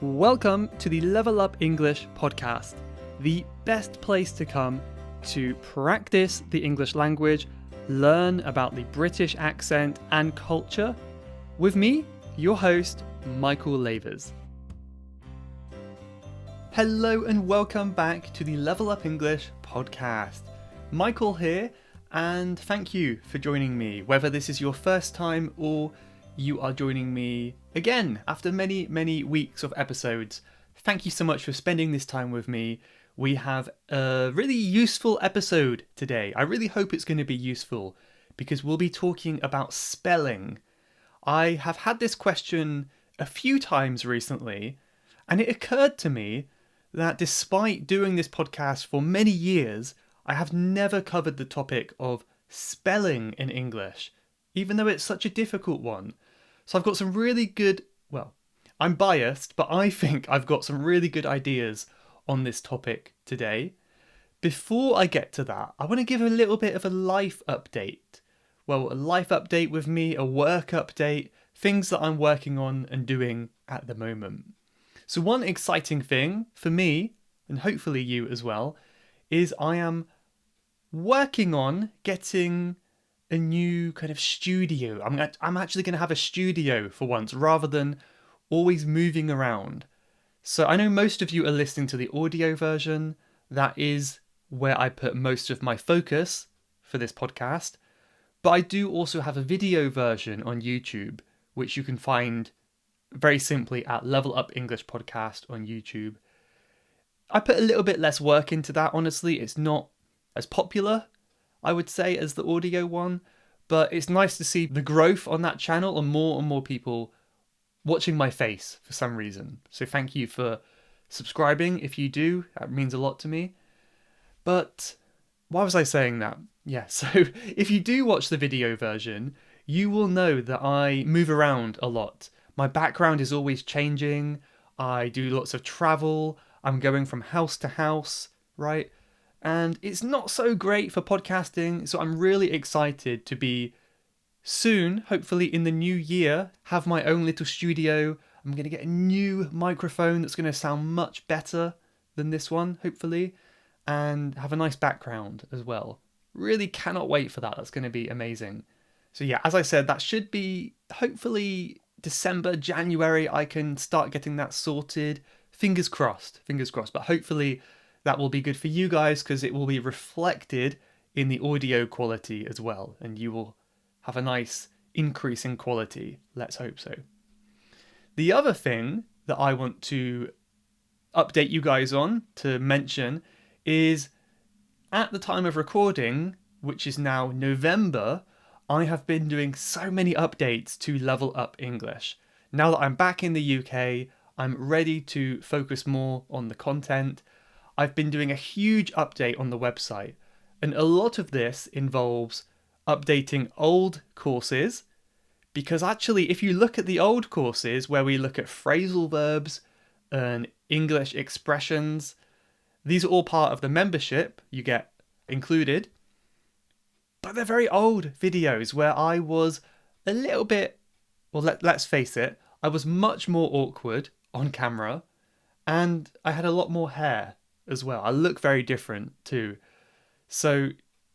Welcome to the Level Up English podcast, the best place to come to practice the English language, learn about the British accent and culture, with me, your host, Michael Lavers. Hello and welcome back to the Level Up English podcast. Michael here, and thank you for joining me, whether this is your first time or you are joining me again after many weeks of episodes. Thank you so much for spending this time with me. We have a really useful episode today. I really hope it's going to be useful because we'll be talking about spelling. I have had this question a few times recently, and it occurred to me that despite doing this podcast for many years, I have never covered the topic of spelling in English, even though it's such a difficult one. So I've got some really good, I'm biased, but I think I've got some really good ideas on this topic today. Before I get to that, I want to give a little bit of a life update. Well, a life update with me, a work update, things that I'm working on and doing at the moment. So one exciting thing for me, and hopefully you as well, is I am working on getting a new kind of studio. I'm actually going to have a studio for once rather than always moving around. So I know most of you are listening to the audio version. That is where I put most of my focus for this podcast. But I do also have a video version on YouTube, which you can find very simply at Level Up English Podcast on YouTube. I put a little bit less work into that, honestly. It's not as popular, I would say, as the audio one, but it's nice to see the growth on that channel and more people watching my face for some reason. So thank you for subscribing if you do. That means a lot to me. But why was I saying that? Yeah, so if you do watch the video version, you will know that I move around a lot. My background is always changing. I do lots of travel. I'm going from house to house, right? And it's not so great for podcasting, so I'm really excited to be soon, hopefully in the new year, have my own little studio. I'm going to get a new microphone that's going to sound much better than this one, hopefully, and have a nice background as well. Really cannot wait for that. That's going to be amazing. So yeah, as I said, that should be hopefully December, January, I can start getting that sorted. Fingers crossed, but hopefully that will be good for you guys because it will be reflected in the audio quality as well, and you will have a nice increase in quality. Let's hope so. The other thing that I want to update you guys on, to mention, is at the time of recording, which is now November, I have been doing so many updates to Level Up English. Now that I'm back in the UK, I'm ready to focus more on the content. I've been doing a huge update on the website, and a lot of this involves updating old courses, because actually if you look at the old courses where we look at phrasal verbs and English expressions, these are all part of the membership you get included, but they're very old videos where I was a little bit, let's face it, I was much more awkward on camera and I had a lot more hair as well. I look very different too. So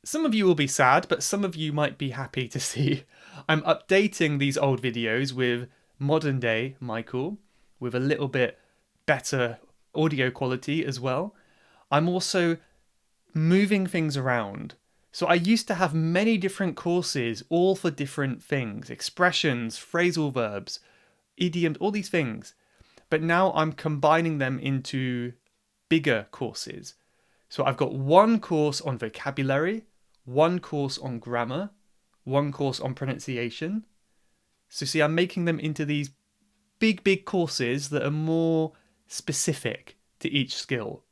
some of you will be sad, but some of you might be happy to see I'm updating these old videos with modern day Michael, with a little bit better audio quality as well. I'm also moving things around. So I used to have many different courses, all for different things, expressions, phrasal verbs, idioms, all these things. But now I'm combining them into bigger courses. So I've got one course on vocabulary, one course on grammar, one course on pronunciation. So see, I'm making them into these big courses that are more specific to each skill.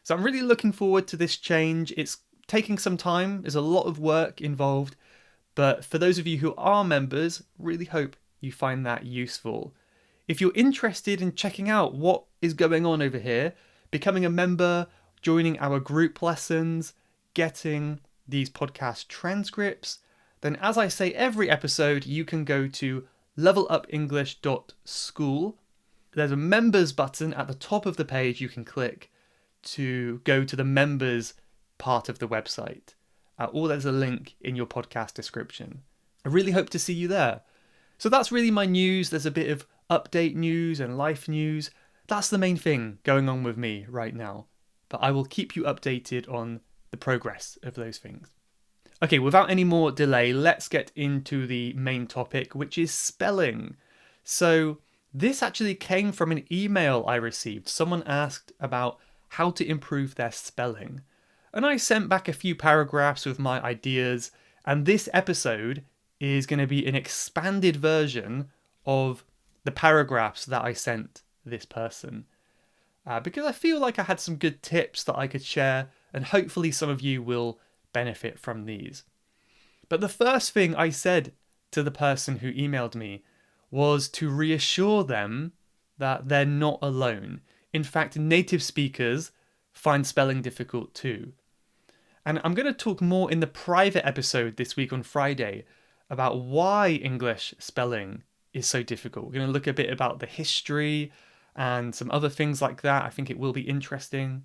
So I'm really looking forward to this change. It's taking some time. There's a lot of work involved. But for those of you who are members, really hope you find that useful. If you're interested in checking out what is going on over here, becoming a member, joining our group lessons, getting these podcast transcripts, then as I say every episode, you can go to levelupenglish.school there's a members button at the top of the page you can click to go to the members part of the website. Or there's a link in your podcast description. I really hope to see you there. So that's really my news. There's a bit of update news and life news. That's the main thing going on with me right now. But I will keep you updated on the progress of those things. Okay, without any more delay, let's get into the main topic, which is spelling. So this actually came from an email I received. Someone asked about how to improve their spelling. And I sent back a few paragraphs with my ideas, and this episode is going to be an expanded version of the paragraphs that I sent this person. Because I feel like I had some good tips that I could share, and hopefully some of you will benefit from these. But the first thing I said to the person who emailed me was to reassure them that they're not alone. In fact, native speakers find spelling difficult too. And I'm going to talk more in the private episode this week on Friday about why English spelling is so difficult. We're going to look a bit about the history and some other things like that. I think it will be interesting.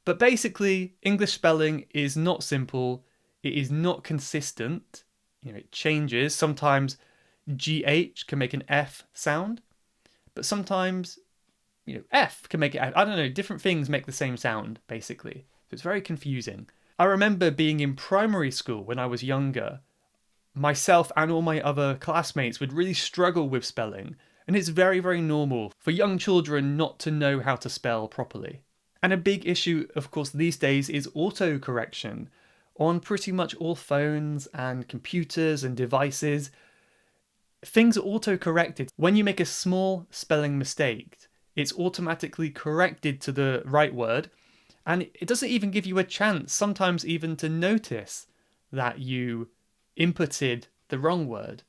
But basically, English spelling is not simple. It is not consistent. It changes. Sometimes GH can make an F sound, but sometimes, F can make it F. I don't know, different things make the same sound, basically. So it's very confusing. I remember being in primary school when I was younger. Myself and all my other classmates would really struggle with spelling, and it's very, very normal for young children not to know how to spell properly. And a big issue, of course, these days is autocorrection. On pretty much all phones and computers and devices, things are auto-corrected. When you make a small spelling mistake, it's automatically corrected to the right word, and it doesn't even give you a chance, sometimes even to notice that you inputted the wrong word.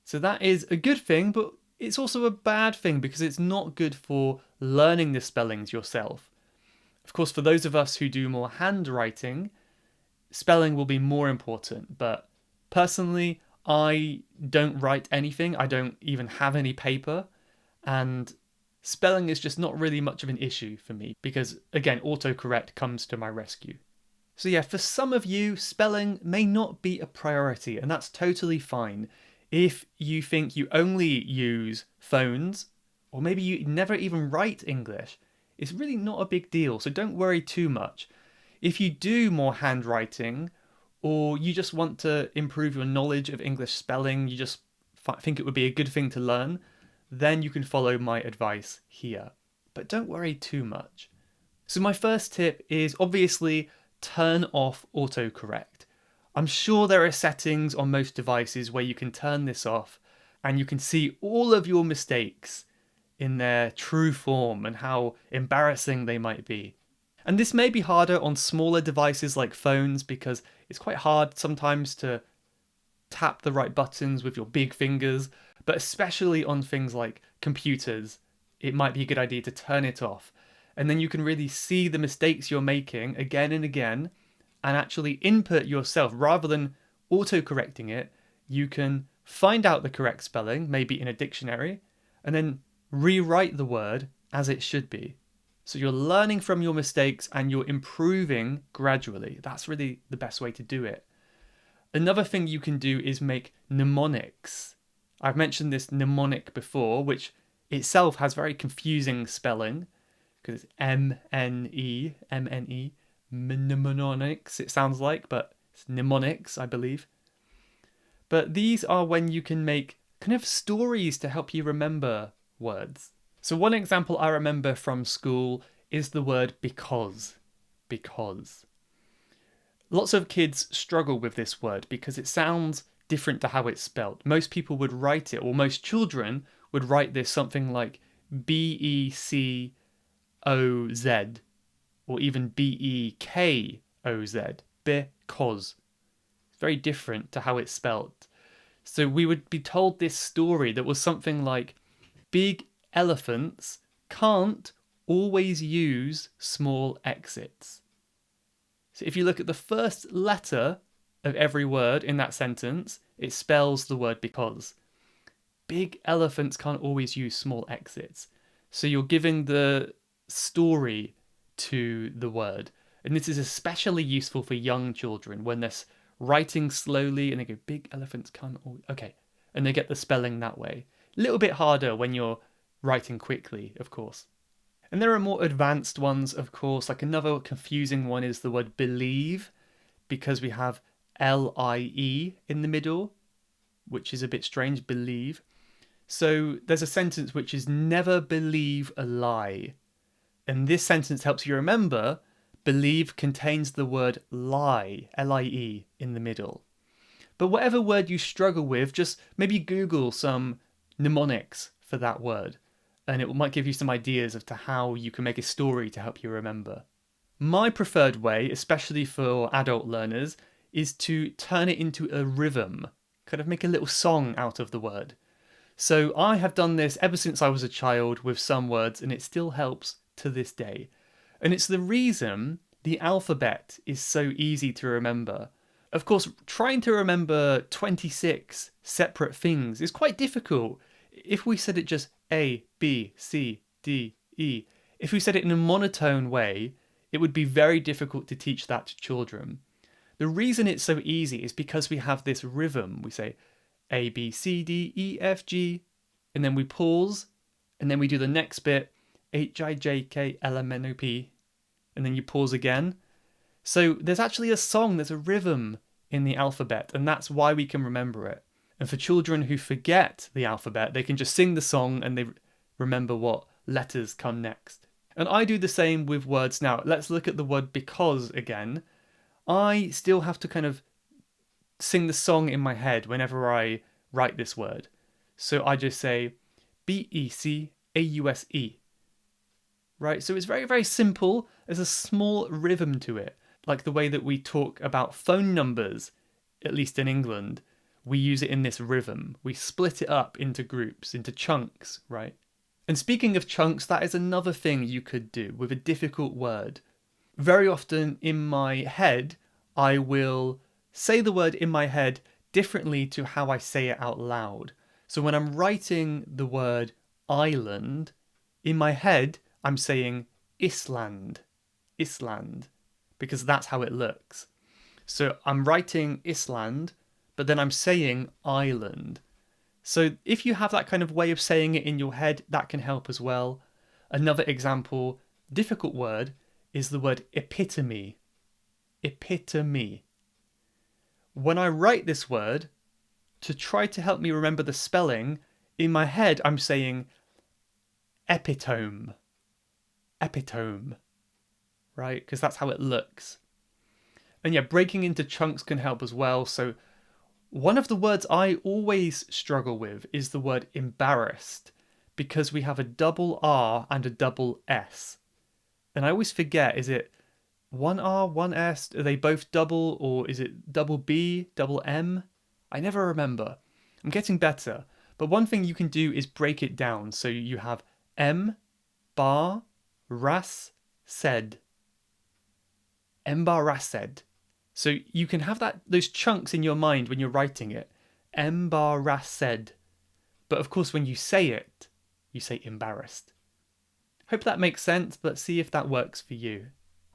So that is a good thing, but it's also a bad thing because it's not good for learning the spellings yourself. Of course, for those of us who do more handwriting, spelling will be more important. But personally, I don't write anything. I don't even have any paper. And spelling is just not really much of an issue for me because, again, autocorrect comes to my rescue. So yeah, for some of you, spelling may not be a priority, and that's totally fine. If you think you only use phones, or maybe you never even write English, it's really not a big deal, so don't worry too much. If you do more handwriting, or you just want to improve your knowledge of English spelling, you just think it would be a good thing to learn, then you can follow my advice here. But don't worry too much. So my first tip is obviously turn off autocorrect. I'm sure there are settings on most devices where you can turn this off and you can see all of your mistakes in their true form and how embarrassing they might be. And this may be harder on smaller devices like phones because it's quite hard sometimes to tap the right buttons with your big fingers, but especially on things like computers, it might be a good idea to turn it off. And then you can really see the mistakes you're making again and again and actually input yourself. Rather than auto-correcting it, you can find out the correct spelling, maybe in a dictionary, and then rewrite the word as it should be. So you're learning from your mistakes and you're improving gradually. That's really the best way to do it. Another thing you can do is make mnemonics. I've mentioned this mnemonic before, which itself has very confusing spelling because it's M-N-E, mnemonics it sounds like, but it's mnemonics, I believe. But these are when you can make kind of stories to help you remember words. So one example I remember from school is the word because. Because. Lots of kids struggle with this word because it sounds different to how it's spelled. Most people would write it, or most children would write this something like B-E-C-O-Z, or even B-E-K-O-Z, because. It's very different to how it's spelled. So we would be told this story that was something like, big elephants can't always use small exits. So if you look at the first letter of every word in that sentence, it spells the word because. big elephants can't always use small exits. So you're giving the story to the word. And this is especially useful for young children when they're writing slowly and they go, big elephants can't always... Okay. And they get the spelling that way. A little bit harder when you're writing quickly, of course. And there are more advanced ones, of course. Like another confusing one is the word believe, because we have L-I-E in the middle, which is a bit strange, believe. So there's a sentence which is never believe a lie. And this sentence helps you remember believe contains the word lie, L-I-E, in the middle. But whatever word you struggle with, just maybe Google some mnemonics for that word, and it might give you some ideas as to how you can make a story to help you remember. My preferred way, especially for adult learners, is to turn it into a rhythm, kind of make a little song out of the word. So I have done this ever since I was a child with some words, and it still helps to this day. And it's the reason the alphabet is so easy to remember. Of course, trying to remember 26 separate things is quite difficult. If we said it just A, B, C, D, E, if we said it in a monotone way, it would be very difficult to teach that to children. The reason it's so easy is because we have this rhythm. We say A, B, C, D, E, F, G, and then we pause, and then we do the next bit, H, I, J, K, L, M, N, O, P, and then you pause again. So there's actually a song, there's a rhythm in the alphabet, and that's why we can remember it. And for children who forget the alphabet, they can just sing the song and they remember what letters come next. And I do the same with words now. Let's look at the word because again. I still have to kind of sing the song in my head whenever I write this word. So I just say B-E-C-A-U-S-E. Right? So it's very, very simple. There's a small rhythm to it. Like the way that we talk about phone numbers, at least in England, we use it in this rhythm. We split it up into groups, into chunks, right? And speaking of chunks, that is another thing you could do with a difficult word. Very often in my head, I will say the word in my head differently to how I say it out loud. So when I'm writing the word island, in my head, I'm saying Island, Island, because that's how it looks. So I'm writing Island, but then I'm saying island. So if you have that kind of way of saying it in your head, that can help as well. Another example, difficult word, is the word epitome. Epitome. When I write this word, to try to help me remember the spelling, in my head I'm saying epitome. Epitome. Right? Because that's how it looks. And yeah, breaking into chunks can help as well. So one of the words I always struggle with is the word embarrassed, because we have a double R and a double S. And I always forget, is it one R, one S? Are they both double, or is it double B, double M? I never remember. I'm getting better. But one thing you can do is break it down. So you have M, bar, ras, sed. Embarrassed. So you can have those chunks in your mind when you're writing it. Embarrassed. But of course, when you say it, you say embarrassed. Hope that makes sense, but see if that works for you.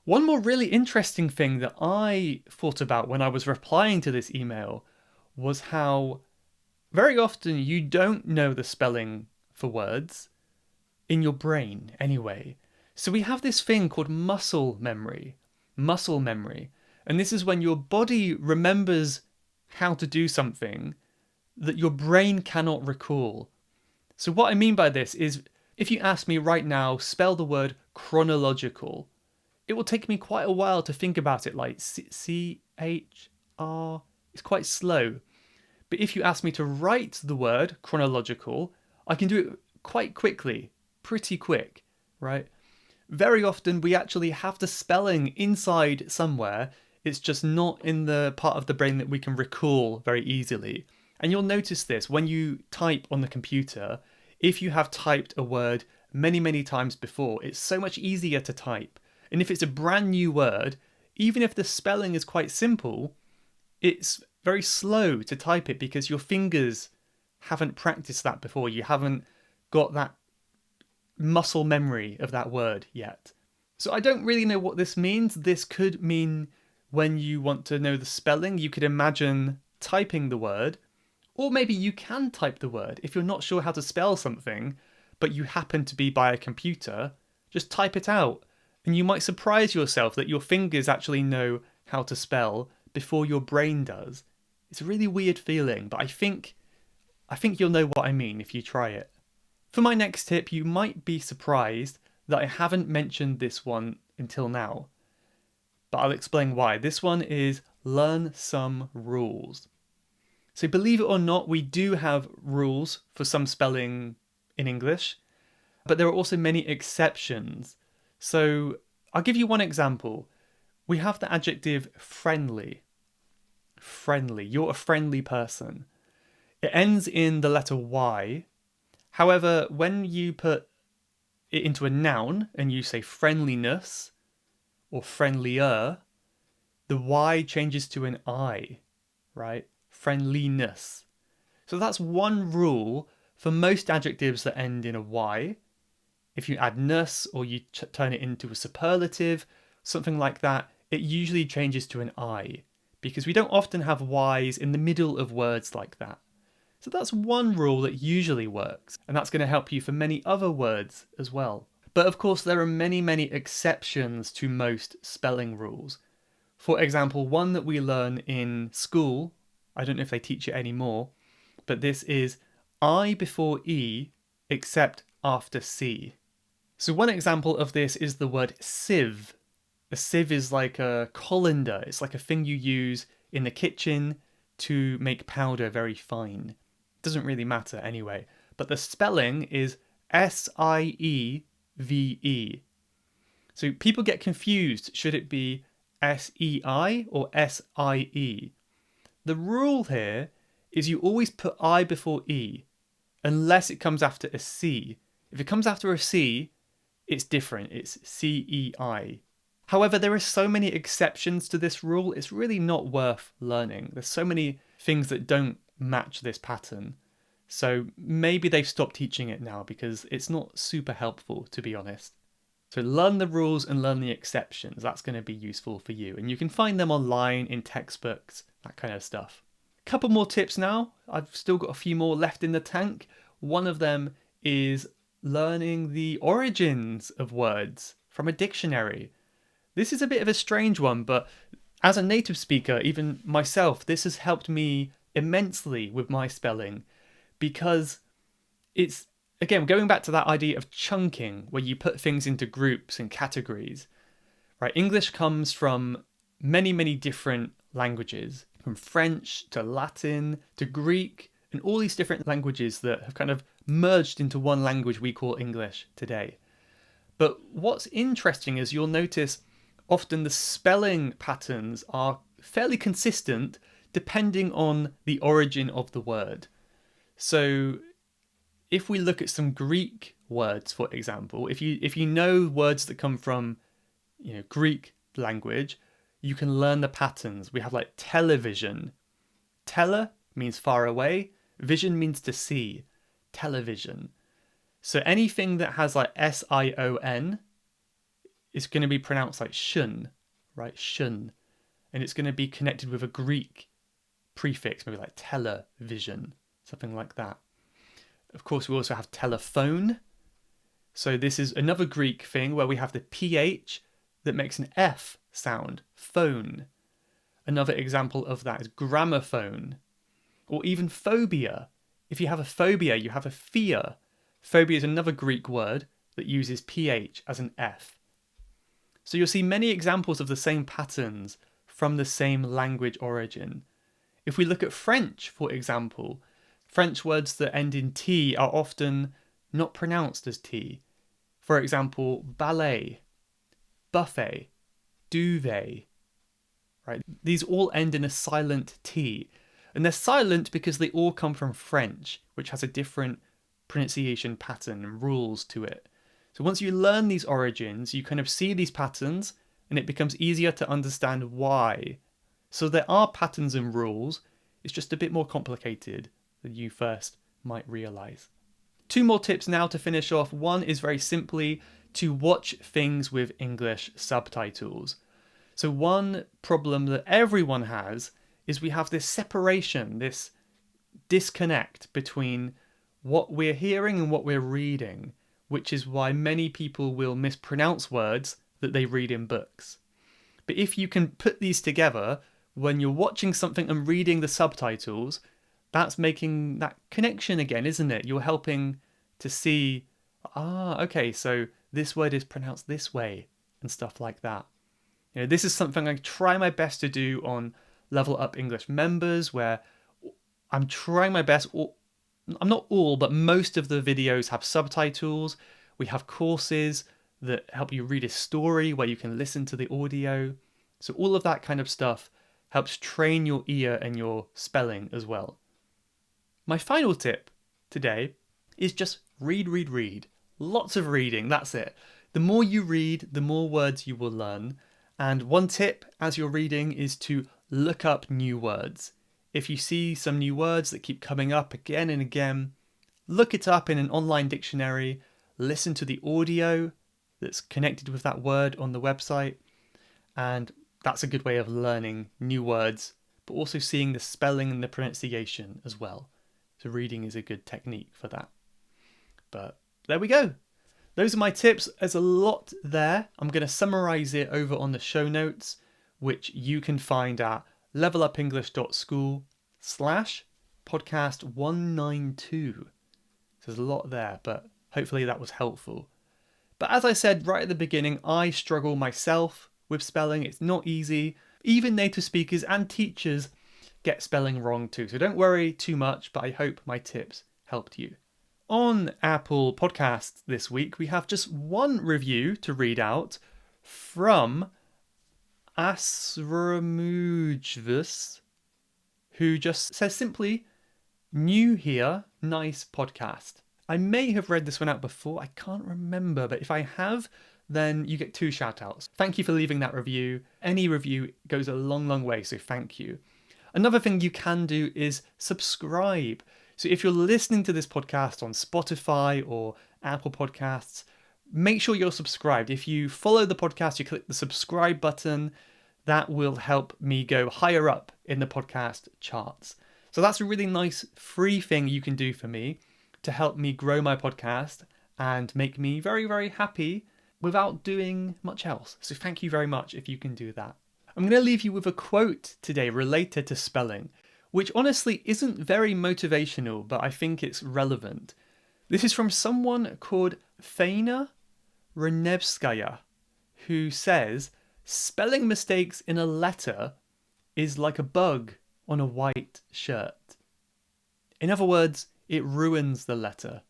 One more really interesting thing that I thought about when I was replying to this email was how very often you don't know the spelling for words in your brain anyway. So we have this thing called muscle memory. Muscle memory. And this is when your body remembers how to do something that your brain cannot recall. So what I mean by this is, if you ask me right now, spell the word chronological, it will take me quite a while to think about it, like C-H-R. It's quite slow. But if you ask me to write the word chronological, I can do it quite quickly, pretty quick, right? Very often we actually have the spelling inside somewhere. It's just not in the part of the brain that we can recall very easily. And you'll notice this when you type on the computer. If you have typed a word many, many times before, it's so much easier to type. And if it's a brand new word, even if the spelling is quite simple, it's very slow to type it because your fingers haven't practiced that before. You haven't got that muscle memory of that word yet. So I don't really know what this means. This could mean when you want to know the spelling, you could imagine typing the word, or maybe you can type the word. If you're not sure how to spell something, but you happen to be by a computer, just type it out. And you might surprise yourself that your fingers actually know how to spell before your brain does. It's a really weird feeling, but I think you'll know what I mean if you try it. For my next tip, you might be surprised that I haven't mentioned this one until now, but I'll explain why. This one is learn some rules. So believe it or not, we do have rules for some spelling in English, but there are also many exceptions. So I'll give you one example. We have the adjective friendly. Friendly. You're a friendly person. It ends in the letter Y. However, when you put it into a noun and you say friendliness or friendlier, the Y changes to an I, right? Friendliness. So that's one rule for most adjectives that end in a Y. If you add ness or you turn it into a superlative, something like that, it usually changes to an I, because we don't often have Ys in the middle of words like that. So that's one rule that usually works, and that's going to help you for many other words as well. But of course, there are many, many exceptions to most spelling rules. For example, one that we learn in school, I don't know if they teach it anymore, but this is I before E except after C. So one example of this is the word sieve. A sieve is like a colander. It's like a thing you use in the kitchen to make powder very fine. It doesn't really matter anyway. But the spelling is Sieve. So people get confused. Should it be SEI or SIE? The rule here is you always put I before E, unless it comes after a C. If it comes after a C, it's different. It's CEI. However, there are so many exceptions to this rule, it's really not worth learning. There's so many things that don't match this pattern. So maybe they've stopped teaching it now because it's not super helpful, to be honest. So learn the rules and learn the exceptions. That's going to be useful for you. And you can find them online in textbooks, that kind of stuff. Couple more tips now. I've still got a few more left in the tank. One of them is learning the origins of words from a dictionary. This is a bit of a strange one, but as a native speaker, even myself, this has helped me immensely with my spelling, because it's, again, going back to that idea of chunking, where you put things into groups and categories, right? English comes from many, many different languages, from French to Latin to Greek, and all these different languages that have kind of merged into one language we call English today. But what's interesting is you'll notice often the spelling patterns are fairly consistent depending on the origin of the word. So if we look at some Greek words, for example, if you know words that come from, Greek language, you can learn the patterns. We have like television. Tele means far away. Vision means to see. Television. So anything that has like SION is going to be pronounced like shun, right? Shun. And it's going to be connected with a Greek prefix, maybe like television, something like that. Of course, we also have telephone. So this is another Greek thing where we have the PH that makes an F sound, phone. Another example of that is gramophone, or even phobia. If you have a phobia, you have a fear. Phobia is another Greek word that uses PH as an F. So you'll see many examples of the same patterns from the same language origin. If we look at French, for example, French words that end in T are often not pronounced as T. For example, ballet, buffet, duvet, right? These all end in a silent T. And they're silent because they all come from French, which has a different pronunciation pattern and rules to it. So once you learn these origins, you kind of see these patterns and it becomes easier to understand why. So there are patterns and rules, it's just a bit more complicated than you first might realise. 2 more tips now to finish off. One is very simply to watch things with English subtitles. So one problem that everyone has is we have this separation, this disconnect between what we're hearing and what we're reading, which is why many people will mispronounce words that they read in books. But if you can put these together, when you're watching something and reading the subtitles, that's making that connection again, isn't it? You're helping to see, okay, so this word is pronounced this way and stuff like that. You know, this is something I try my best to do on Level Up English members, where I'm trying my best. I'm not all, but most of the videos have subtitles. We have courses that help you read a story where you can listen to the audio. So all of that kind of stuff helps train your ear and your spelling as well. My final tip today is just read. Lots of reading, that's it. The more you read, the more words you will learn. And one tip as you're reading is to look up new words. If you see some new words that keep coming up again and again, look it up in an online dictionary, listen to the audio that's connected with that word on the website, and that's a good way of learning new words, but also seeing the spelling and the pronunciation as well. So reading is a good technique for that. But there we go. Those are my tips. There's a lot there. I'm going to summarize it over on the show notes, which you can find at levelupenglish.school/podcast192. So there's a lot there, but hopefully that was helpful. But as I said right at the beginning, I struggle myself with spelling. It's not easy. Even native speakers and teachers get spelling wrong too. So don't worry too much, but I hope my tips helped you. On Apple Podcasts this week, we have just one review to read out from Asramujvus, who just says simply, "New here, nice podcast." I may have read this one out before, I can't remember, but if I have, then you get 2 shout outs. Thank you for leaving that review. Any review goes a long way, so thank you. Another thing you can do is subscribe. So if you're listening to this podcast on Spotify or Apple Podcasts, make sure you're subscribed. If you follow the podcast, you click the subscribe button, that will help me go higher up in the podcast charts. So that's a really nice free thing you can do for me to help me grow my podcast and make me very happy without doing much else. So thank you very much if you can do that. I'm going to leave you with a quote today related to spelling, which honestly isn't very motivational, but I think it's relevant. This is from someone called Faina Renevskaya, who says, "Spelling mistakes in a letter is like a bug on a white shirt." In other words, it ruins the letter,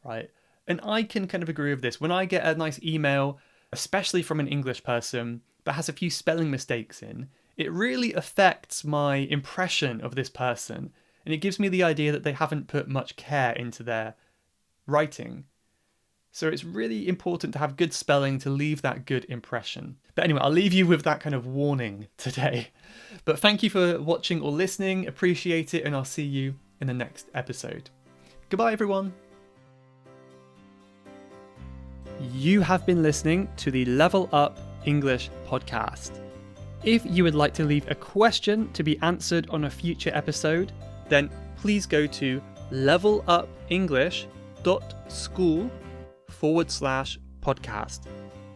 right? And I can kind of agree with this. When I get a nice email, especially from an English person, that has a few spelling mistakes in, it really affects my impression of this person, and it gives me the idea that they haven't put much care into their writing. So it's really important to have good spelling to leave that good impression. But anyway, I'll leave you with that kind of warning today. But thank you for watching or listening, appreciate it, and I'll see you in the next episode. Goodbye, everyone. You have been listening to the Level Up English podcast. If you would like to leave a question to be answered on a future episode, then please go to levelupenglish.school/podcast.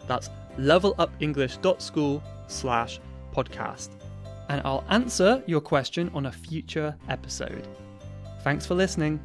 That's levelupenglish.school/podcast. And I'll answer your question on a future episode. Thanks for listening.